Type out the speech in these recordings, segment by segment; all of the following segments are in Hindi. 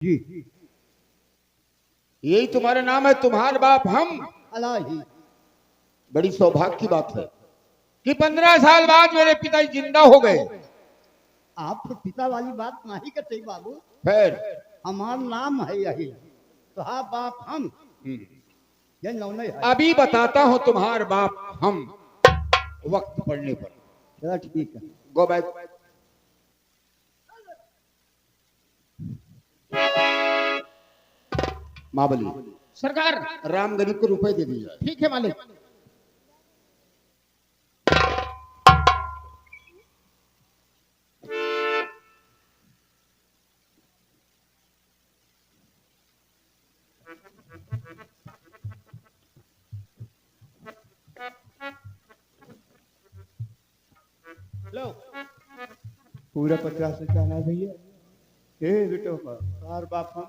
जी। यही तुम्हारा नाम है, तुम्हारे बाप हम। अलाही। बड़ी सौभाग्य की बात है कि 15 साल बाद मेरे पिताजी जिंदा हो गए। आप तो पिता वाली बात नहीं करते बाबू। फिर हमारा नाम है यही, तो हाँ बाप हम। ये नौने है। अभी बताता हूं तुम्हारे बाप हम, वक्त पड़ने पर। चलो ठीक है। Go back. महाबली सरकार। राम गरीब को रुपए दे दिया। ठीक है मालिक। लो पूरा 50,000 आ भैया। ए बेटो सार बाप हम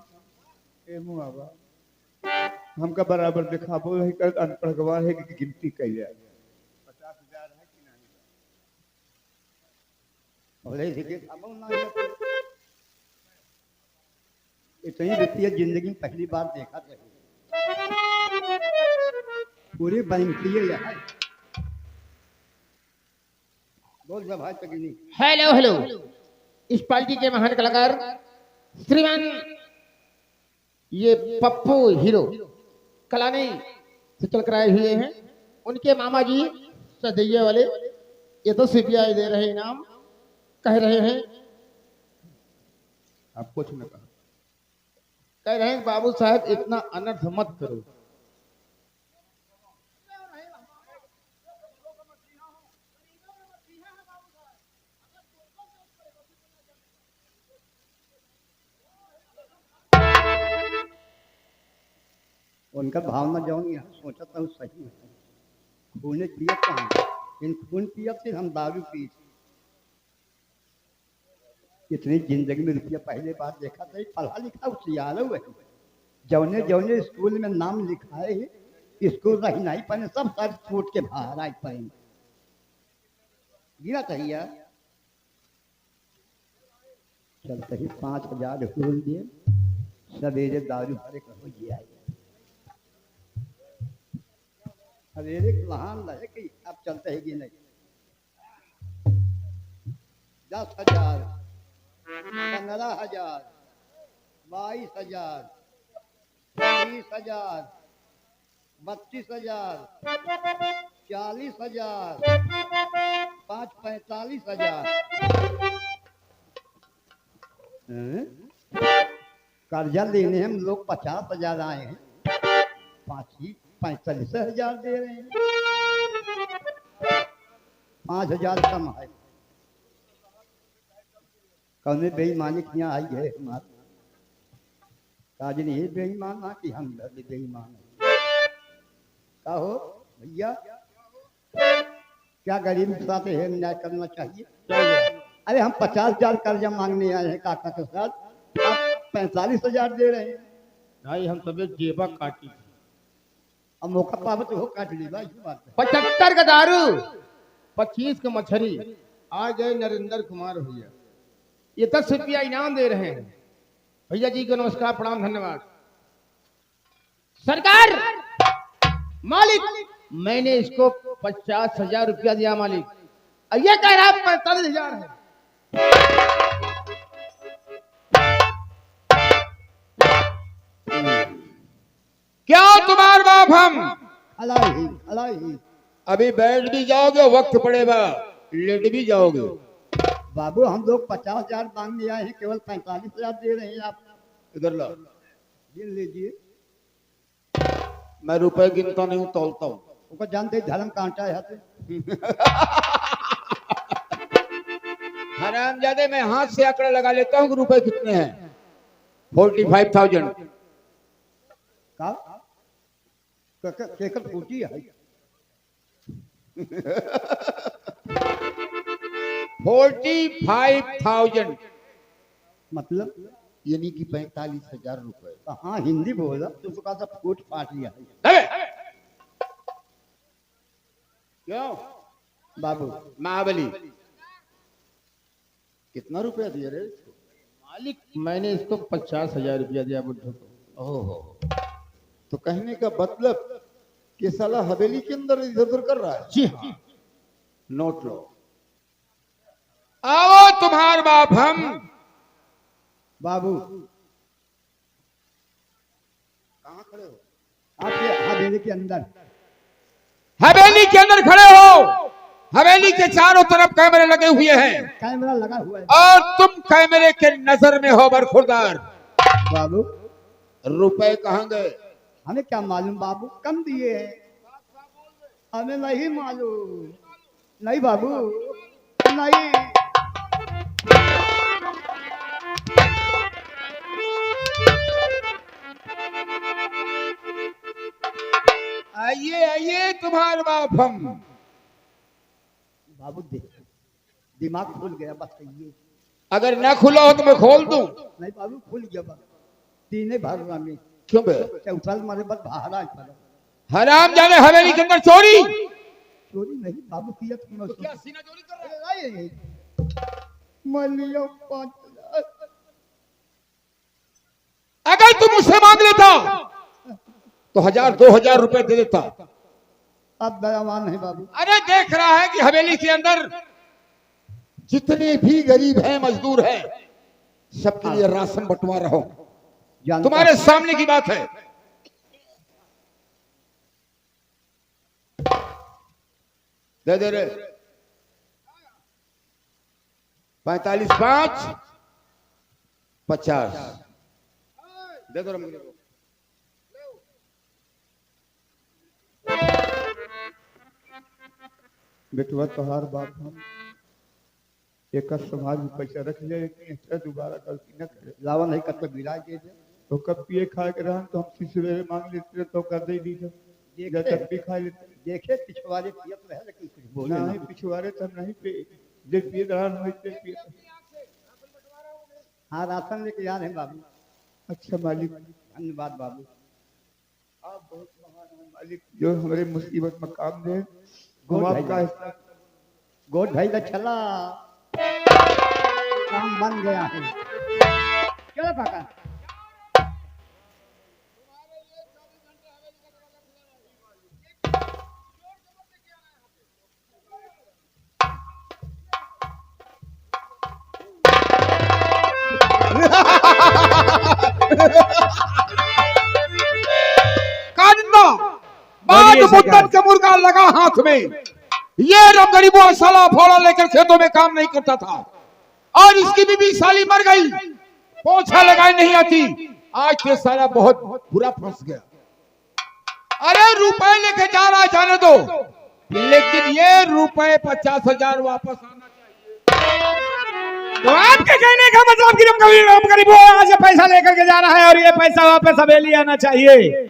ए मुआवा हमका बराबर दिखाबो है कर अनपढ़ गवाह है कि गिनती कैले 50,000 है कि नहीं। बोले थे कि दिखाबो ना इतनी रुपया जिंदगी में पहली बार देखा था। पूरी बनती है यार। बोल जा भाई तक नहीं। Hello hello. इस पार्टी के महान कलाकार श्रीमान ये पप्पू हीरो कलानी से चल कर आए हुए हैं। उनके मामा जी सदैया वाले ये तो सीपीआई दे रहे इनाम, कह रहे हैं आप कुछ न कहा। कह रहे हैं बाबू साहब इतना अनर्थ मत करो। उनका भावना जौन यहाँ सोचा था सही है। खून पियत कहाँ, इन खून पियत से हम दारू पी। इतनी जिंदगी में रुपया पहले बार देखा था। पढ़ा लिखा होशियार है। जौने जौने स्कूल में नाम लिखाए स्कूल रही नहीं पाने सब सर छूट के बाहर आए पाए गिरा कहिए। चलते ही 5,000 फूल दिए सवेरे दारू भरे कहो जी आए। सवेरे लहान रहे कि अब चलते ही नहीं। 10,000 15,000 22,000 30,000 32,000 40,000 5 45,000। कर्जा लेने हम लोग 50,000 आए हैं। 45,000 दे रहे हैं। 5,000 कम है। कौन बेईमानी यहाँ आई है हमारे काजी नहीं बेईमान ना कि हम बेईमान है। का हो भैया क्या गरीब के साथ है न्याय करना चाहिए। अरे हम 50,000 कर्जा मांगने आए हैं काका के साथ, आप 45,000 दे रहे हैं। भाई हम सब जेबा काटी। अब मौका पावे तो वो काट ली भाई बात है। 75 का दारू 25 का मछली। आ गए नरेंद्र कुमार भैया, ये 10 रुपया इनाम दे रहे हैं। भैया जी को नमस्कार प्रणाम धन्यवाद। सरकार मालिक मैंने इसको 50,000 रुपया दिया मालिक, और ये कह रहा है 45,000 है। क्या तुम्हारे बाप हम? अलाई अलाई अभी बैठ भी जाओगे, वक्त पड़ेगा लेट भी जाओगे। बाबू हम लोग 50,000 मांगने आए हैं, केवल 45,000 दे रहे हैं आप। इधर ला। गिन लीजिए। मैं रुपए गिनता नहीं हूं, तौलता हूं। उनको जानते ही धर्म कांटा है हाथ। हरामजादे मैं हाथ से आंकड़ा लगा लेता हूं कि रुपए कितने हैं। 45,000। का केकर फूटी है। 45,000 मतलब यानी कि 45,000 रुपए। हाँ हिंदी बोला तुमको कहा था फूट फाट लिया है। क्यों बाबू महाबली कितना रुपया दिए रे? मालिक मैंने इसको 50,000 रुपया दिया बुढ़ो को। ओहो, तो कहने का मतलब कि साला हवेली के अंदर इधर उधर कर रहा है। जी हाँ। नोट लो। आओ तुम्हार बाप हम। बाबू कहाँ खड़े हो? आपके हवेली के अंदर। हवेली के अंदर खड़े हो। हवेली के चारों तरफ कैमरे लगे हुए हैं कैमरा लगा हुआ है और तुम कैमरे के नजर में हो बरखुरदार। बाबू। रुपए कहाँ गए? हमें क्या मालूम बाबू, कम दिए हैं, हमें नहीं मालूम। नहीं बाबू नहीं। आइए आइए तुम्हारे बाप हम। बाबू देख, दिमाग खुल गया बस ये। अगर ना खुला हो तो मैं खोल दूं। नहीं बाबू खुल गया बस। तीने भर में क्यों बे? चौथल मारे बस बहारा पड़ा। हराम जाने हवेली के अंदर चोरी। चोरी नहीं बाबू किया तुमने। तो क्या सीना चोरी कर रहा है? मान लिया 5,000। अगर तुम मुझसे मांग लेता तो 1,000-2,000 रुपए दे देता। अब दयावान है बाबू। अरे देख रहा है कि हवेली के अंदर जितने भी गरीब हैं, मजदूर हैं, सबके लिए राशन बंटवा रहा हूं। तुम्हारे सामने की बात है। दे दे रे। 45-5 50 दे दो मुझे। बेटवा तोहार बाप हम एक समाज में पैसा रख ले, दोबारा गलती न करे। लावा नहीं करते बिला के तो कब पिए खा के रहा तो हम सवेरे मांग लेते तो कर दे दी जब भी खा लेते। देखे पिछवाड़े पियत रहे लेकिन कुछ बोले नहीं। पिछवाड़े तो नहीं पे जे पिए रहा नहीं पिए। हाँ राशन लेके जा रहे हैं बाबू। अच्छा मालिक धन्यवाद बाबू, आप बहुत महान हैं मालिक, जो हमारे मुसीबत में काम दे। गोद भाई का चला काम बन गया है। चलो काका। मुद्दत के मुर्गा लगा हाथ में। ये रब गरीबों साला फोड़ा लेकर खेतों में काम नहीं करता था और इसकी बीबी साली मर गई, पोछा लगाई नहीं आती। आज ये साला बहुत बुरा फंस गया। अरे रुपए लेके जा रहा, जाने दो, लेकिन ये रुपए 50,000 वापस आना चाहिए। तो आपके कहने का मतलब कि रब गरीबों आज पैसा लेकर के जा रहा है और ये पैसा वापस हवेली आना चाहिए।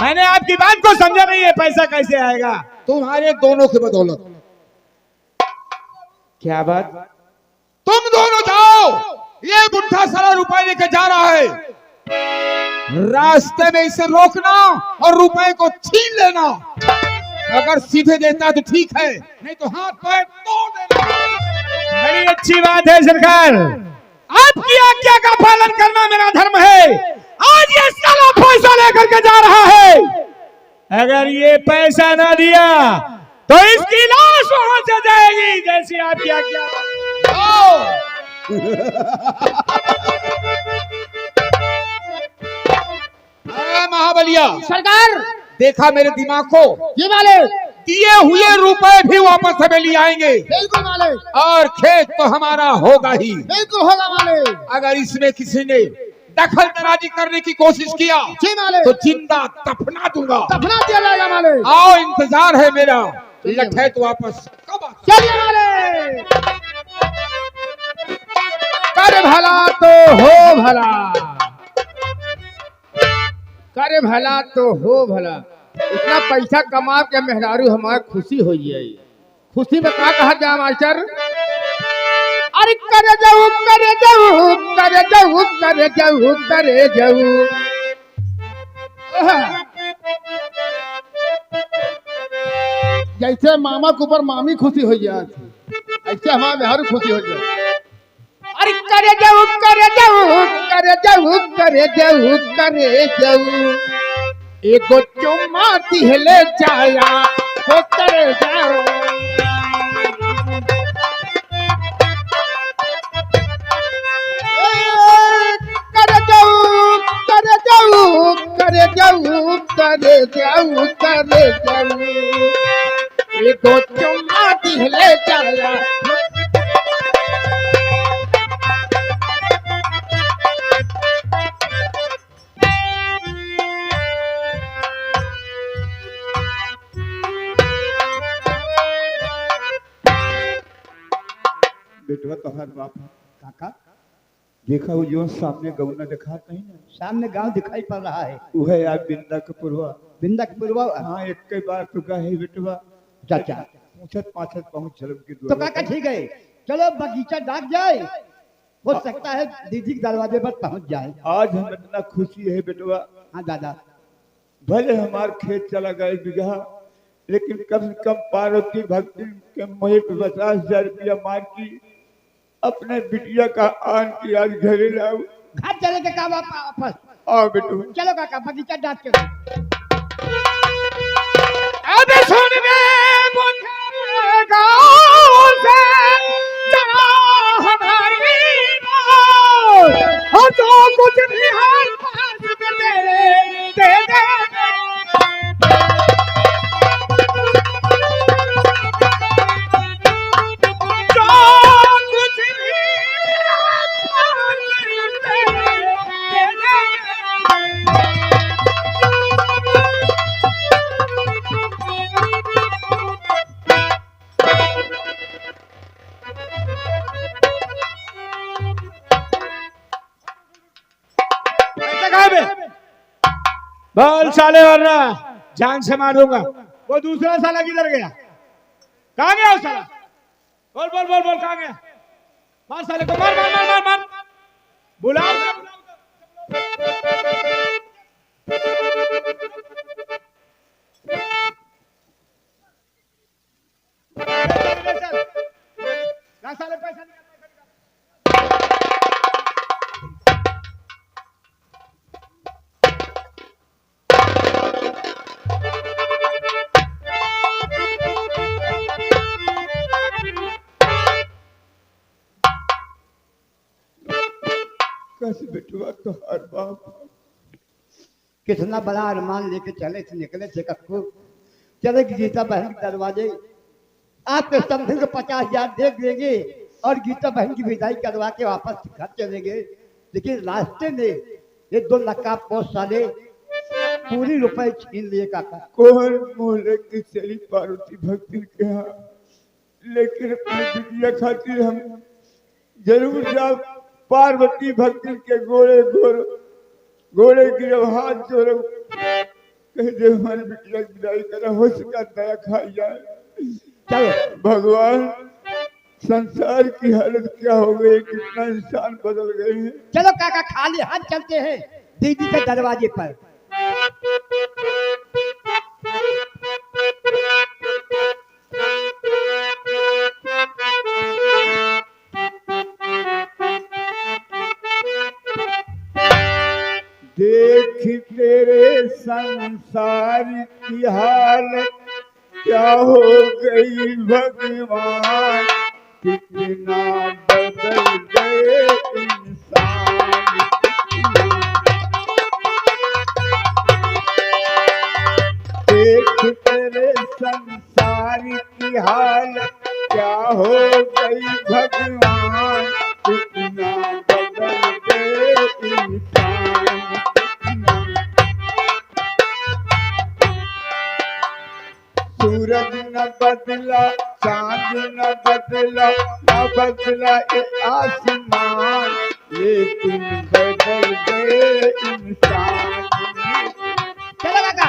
मैंने आपकी बात को समझा नहीं, है पैसा कैसे आएगा? तुम्हारे दोनों की बदौलत। क्या बात? तुम दोनों जाओ, ये बुढ़ा सारा रुपए लेके जा रहा है, रास्ते में इसे रोकना और रुपए को छीन लेना। अगर सीधे देता तो ठीक है, नहीं तो हाथ पैर तोड़ देना। बड़ी अच्छी बात है सरकार, आपकी आज्ञा का पालन करना मेरा धर्म है। आज ये साला पैसा लेकर के जा रहा है, अगर ये पैसा ना दिया तो इसकी लाश वहां से जाएगी जैसी आपकी आज्ञा। महाबलिया सरकार देखा मेरे दिमाग को? जी मालिक। दिए हुए रुपए भी वापस हवेली आएंगे। बिल्कुल मालिक। और खेत तो हमारा होगा ही। बिल्कुल होगा मालिक। अगर इसमें किसी ने दखल दराजी करने की कोशिश किया जी मालिक तो जिंदा दफना दूंगा। दफना दिया जाएगा मालिक। आओ, इंतजार है मेरा। लठैत वापस कब आता? चलिए मालिक। कर भला तो हो भला, कर भला तो हो भला। इतना पैसा कमा के मेहरारू हमारी खुशी हो जाए। खुशी में क्या कहा जाए मास्टर? अरे करे जाऊ करे जाऊ करे जाऊ करे जाऊ करे जाऊ। जैसे मामा के ऊपर मामी खुशी हो जाती, ऐसे हमारे मेहरारू खुशी हो जाए। अरे करे जाऊ करे जाऊ करे जाऊ करे जाऊ करे जाऊ एगो चुम्मा दिहले जाया हो करे जाऊ करे जाऊ करे जाऊ करे जाऊ करे जाऊ करे जाऊ एगो चुम्मा दिहले जाया बेटवा तोहर बाप काका देखा वो जो सामने गौना दिखा नहीं ना सामने गांव दिखाई पड़ रहा है। वो है यार बिंदा के पुरवा। बिंदा के पूर्वा। हाँ एक कई बार तो कहे बेटवा चाचा पूछत पाछत पहुंच चल की तो काका ठीक है, चलो बगीचा डाक जाए, हो सकता है दीदी के दरवाजे पर पहुंच जाए। आज हम इतना खुशी है बेटवा। हाँ दादा। भले हमार खेत चला गए बिगहा, लेकिन कम से कम पार्वती भक्ति के मुझे 50,000 रुपया मार की अपने बिटिया का आन की आज घरे लाओ। घर चले के काम वापस आओ बेटू। चलो काका बगीचा डाक के। अबे सुन में गाँव से चला हमारी बात, तो कुछ भी हाल पास में तेरे दे दे बोल साले वरना जान से मारूंगा। वो दूसरा साला किधर गया? कहाँ गया वो साला? बोल बोल बोल बोल कहाँ गया? मार साले को, मार मार मार मार मार। बुलाओ साले पैसा निकाल। कैसे बेटवा तो हर बाप कितना बड़ा अरमान लेके चले थे, निकले थे कक्कू, चले कि गीता बहन के दरवाजे आपके समथिंग 50,000 दे देंगे और गीता बहन की विदाई करवा के वापस घर चलेंगे। लेकिन रास्ते में ये 2 लक्का पोस्ट साले पूरी रुपए छीन लिए काका। कौन मोहल्ले की चली पार्वती भक्ति के यहाँ, लेकिन अपनी बिटिया खातिर हम जरूर जाओ। पार्वती भक्ति के गोड़े की हाथ जोड़ो, कह दे हमारी बिटिया की विदाई करा, हो सका दया खाई जाए। चलो भगवान, संसार की हालत क्या हो गई, कितना इंसान बदल गए हैं। चलो काका खाली हाथ चलते हैं दीदी के दरवाजे पर। देख तेरे संसार की हालत क्या हो गई भगवान, कितना बदल गए इंसान। देख तेरे संसार की हालत क्या हो गई भगवान, कितना बदल गए इंसान। सूरज न बदला, चांद न बदला, न बदला ये आसमान, लेकिन बदल गए इंसान। चलो काका।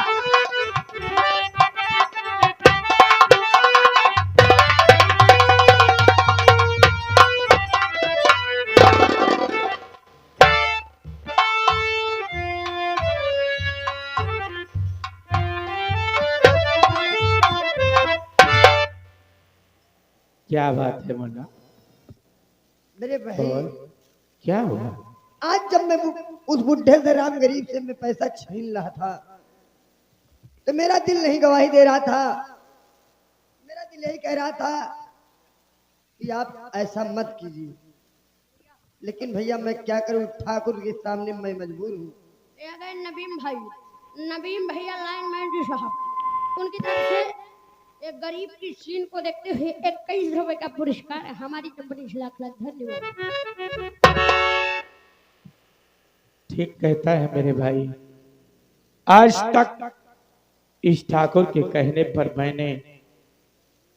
क्या बात है मुन्ना, मेरे भाई क्या हुआ? आज जब मैं उस बुढ़े से राम गरीब से मैं पैसा छीन रहा था तो मेरा दिल नहीं गवाही दे रहा था। मेरा दिल यही कह रहा था कि आप ऐसा मत कीजिए, लेकिन भैया मैं क्या करूं, ठाकुर के सामने मैं मजबूर हूँ। ये गए नबीम भैया लाइनमैन जी साहब, उनकी तरफ से एक गरीब की सीन को देखते हुए 21 रुपए का पुरस्कार है हमारी कंपनी से। लाख लाख धन्यवाद। ठीक कहता है मेरे भाई। आज तक इस ठाकुर के कहने पर मैंने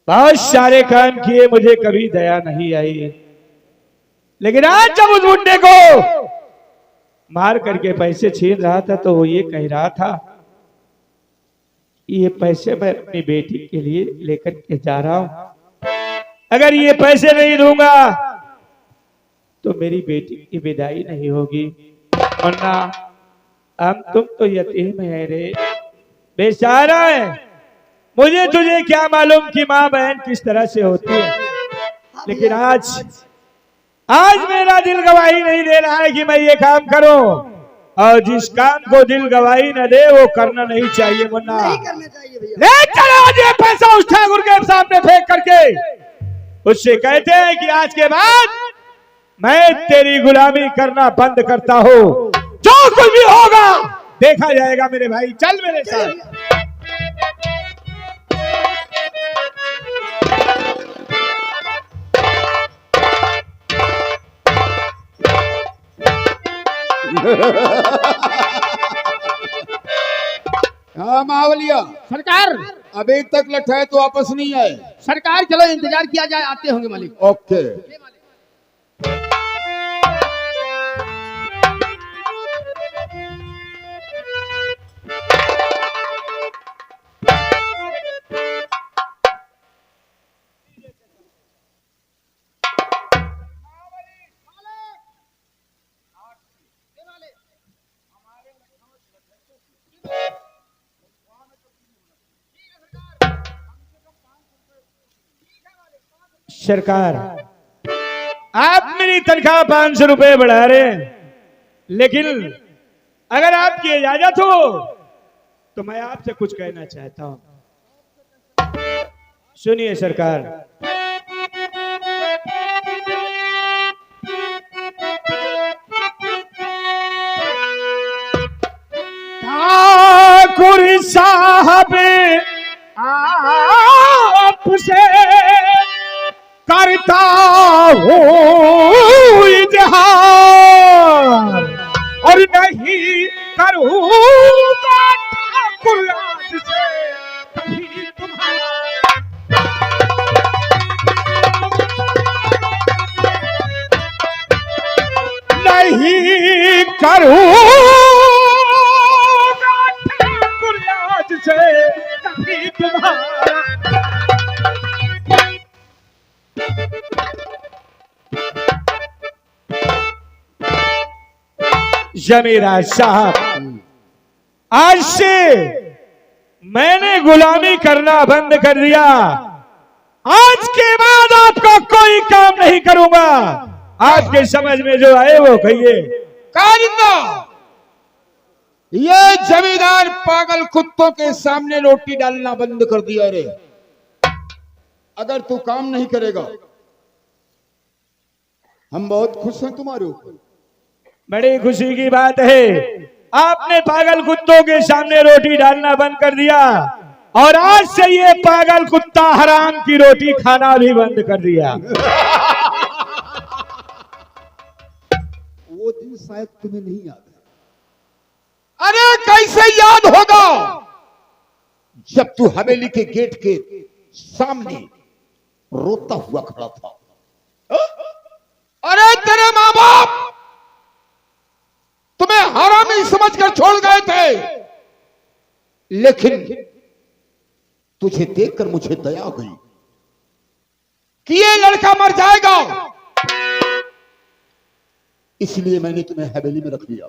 बहुत सारे काम किए, मुझे कभी दया नहीं आई, लेकिन आज जब उस मुंडे को मार करके पैसे छीन रहा था तो वो ये कह रहा था ये पैसे मैं अपनी बेटी के लिए लेकर के जा रहा हूं, अगर ये पैसे नहीं दूंगा तो मेरी बेटी की विदाई नहीं होगी, वरना हम तुम तो यतीम है रे, बेचारा है। मुझे तुझे क्या मालूम कि माँ बहन किस तरह से होती है, लेकिन आज मेरा दिल गवाही नहीं दे रहा है कि मैं ये काम करूं, और जिस काम को दिल गवाही न दे वो करना नहीं चाहिए, वरना नहीं करना चाहिए भैया। ले चलो आज ये पैसा उस ठाकुर के सामने फेंक करके उससे कहते हैं कि आज के बाद मैं तेरी गुलामी करना बंद करता हूं, जो कुछ भी होगा देखा जाएगा मेरे भाई, चल मेरे साथ। हाँ मावलिया, सरकार अभी तक लठा तो वापस नहीं आए। सरकार चलो इंतजार किया जाए, आते होंगे मालिक। ओके। सरकार आप मेरी तनख्वाह 500 रुपए बढ़ा रहे हैं, लेकिन अगर आपकी इजाजत हो तो मैं आपसे कुछ कहना चाहता हूं। सुनिए सरकार, ठाकुर साहब आपसे करता हूँ इजहार, और नहीं करूँगा ठाकुर आज से कभी तुम्हारा, नहीं करूँगा ठाकुर आज से कभी तुम्हारा। जमीरा साहब, आज से मैंने गुलामी करना बंद कर दिया, आज के बाद आपका कोई काम नहीं करूंगा, आपके समझ में जो आए वो कहिए। कारिंदा, ये जमींदार पागल कुत्तों के सामने रोटी डालना बंद कर दिया रे। अगर तू काम नहीं करेगा हम बहुत खुश हैं तुम्हारे ऊपर। बड़ी खुशी की बात है, आपने पागल कुत्तों के सामने रोटी डालना बंद कर दिया, और आज से ये पागल कुत्ता हराम की रोटी खाना भी बंद कर दिया। वो दिन शायद तुम्हें नहीं याद है। अरे कैसे याद होगा, जब तू हवेली के गेट के सामने रोता हुआ खड़ा था। अरे तेरे माँ बाप तुम्हें हरामी समझकर छोड़ गए थे, लेकिन तुझे देखकर मुझे दया हुई कि ये लड़का मर जाएगा, इसलिए मैंने तुम्हें हवेली में रख लिया।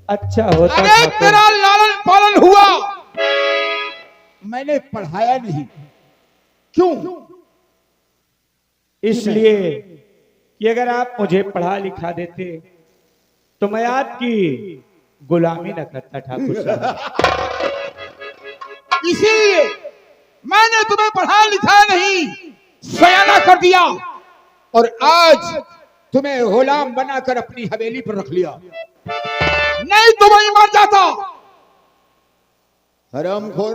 अच्छा होता अरे था तो। तेरा लालन पालन हुआ, मैंने पढ़ाया नहीं। क्यों? इसलिए कि अगर आप मुझे पढ़ा लिखा देते तो मैं आपकी गुलामी न करता ठाकुर साहब। इसीलिए मैंने तुम्हें पढ़ा लिखा नहीं, सयाना कर दिया और आज तुम्हें गुलाम बनाकर अपनी हवेली पर रख लिया। नहीं तो वही मर जाता। हरामखोर,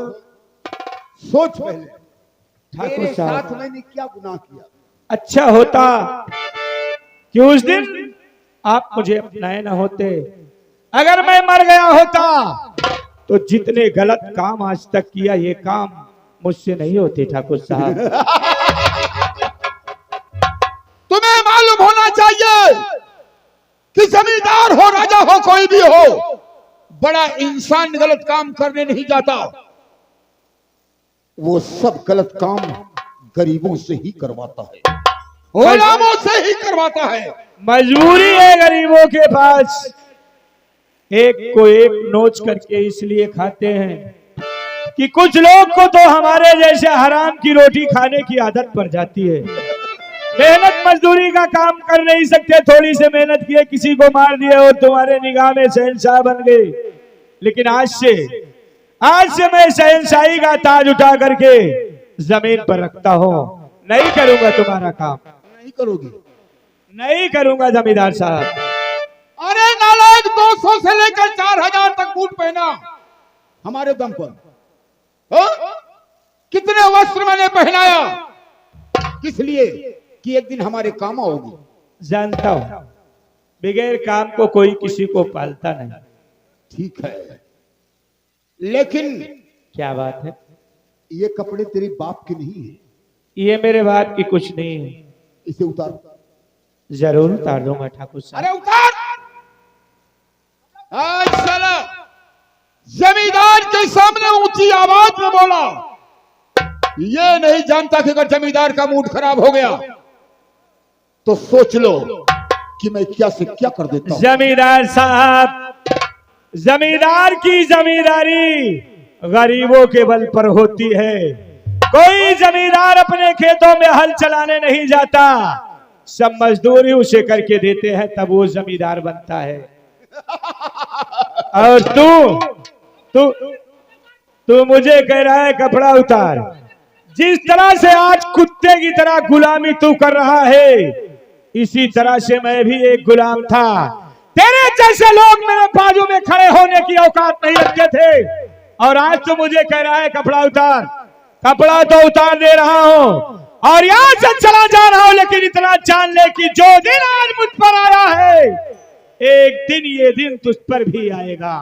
सोच पहले ठाकुर तेरे साहब, साथ मैंने क्या गुनाह किया? अच्छा होता कि उस दिन आप मुझे अपनाए न होते। अगर मैं मर गया होता तो जितने गलत काम आज तक किया, ये काम मुझसे नहीं होते ठाकुर साहब। तुम्हें मालूम होना चाहिए कि जमींदार हो, राजा हो, कोई भी हो, बड़ा इंसान गलत काम करने नहीं जाता। वो सब गलत काम गरीबों से ही करवाता है, गुलामों से ही करवाता है। मजबूरी है गरीबों के पास। एक को एक नोच करके इसलिए खाते हैं कि कुछ लोग को तो हमारे जैसे हराम की रोटी खाने की आदत पड़ जाती है। मेहनत मजदूरी का काम कर नहीं सकते, थोड़ी से मेहनत किए किसी को मार दिए और तुम्हारे निगाह में शहंशाह बन गए। लेकिन आज से मैं शहंशाही का ताज उठा करके जमीन पर रखता हूँ। नहीं करूंगा तुम्हारा काम। नहीं करोगे? नहीं करूंगा जमींदार साहब। अरे नालायक, 200 से लेकर 4000 तक बूट पहना हमारे दम पर। कितने वस्त्र मैंने पहनाया, किस लिए? कि एक दिन हमारे काम आओगी। जानता हूं, बगैर काम को कोई किसी को पालता नहीं। ठीक है, लेकिन क्या बात है? ये कपड़े तेरे बाप के नहीं है, ये मेरे बाप की कुछ नहीं है। इसे उतार। जरूर उतार दूंगा ठाकुर साहब। अरे उतार। आज साला जमींदार के सामने ऊंची आवाज में बोला। ये नहीं जानता कि अगर जमींदार का मूड खराब हो गया तो सोच लो कि मैं क्या से क्या कर देता हूं। जमींदार साहब, जमींदार की जमींदारी गरीबों के बल पर होती है। कोई जमींदार अपने खेतों में हल चलाने नहीं जाता, सब मजदूरी उसे करके देते हैं, तब वो जमींदार बनता है। और तू मुझे कह रहा है कपड़ा उतार। जिस तरह से आज कुत्ते की तरह गुलामी तू कर रहा है, इसी तरह से मैं भी एक गुलाम था। तेरे जैसे लोग मेरे बाजू में खड़े होने की औकात नहीं रखते थे, और आज तो मुझे कह रहा है कपड़ा उतार। कपड़ा तो उतार दे रहा हूं और यहां से चला जा रहा हूं, लेकिन इतना जान ले कि जो दिन आज मुझ पर आया है, एक दिन ये दिन तुझ पर भी आएगा।